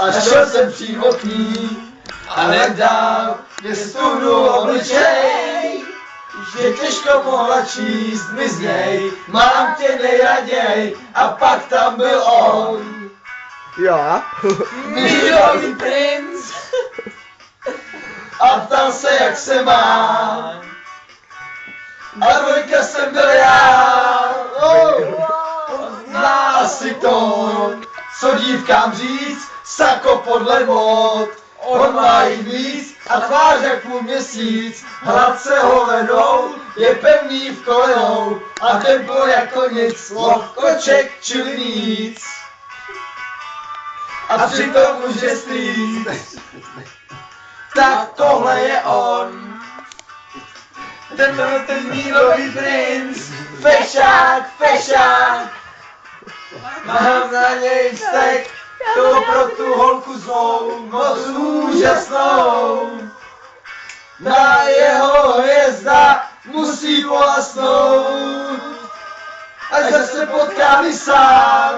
a šel jsem přímo k ní. A hned dál mě stuhnul obličej, že těžko mohla číst mi z něj, mám tě nejraději, a pak tam byl on. Jo. Mírový princ. A ptal se, jak se mám. A dvojka jsem byl já. Zná asi to, co dívkám říct, sako podle mod. On má jich víc a tvář jak půl měsíc, hladce holenou, je pevný v kolenou a tempo jako nic, lokoček čili nic. A přitom už je strýc. Tak tohle je on. Ten mírový princ. Fešák. Mám na něj vztek, to pro tu holku zlou, moc úžasnou. Na jeho hvězda musí polasnout. Až zase potkáme sám,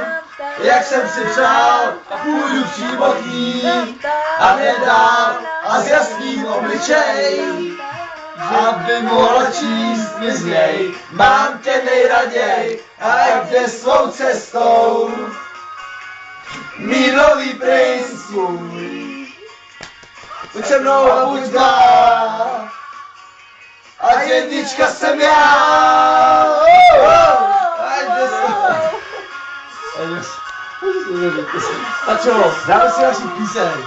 jak jsem si přál, půjdu přímo k ní a nedám a s jasným obličej, aby mohla číst mi z něj, mám tě nejraději a jde svou cestou. Mírový princ můj, pojď se mnou a buď má, a jednička jsem já. A čo, dáme si další píseň.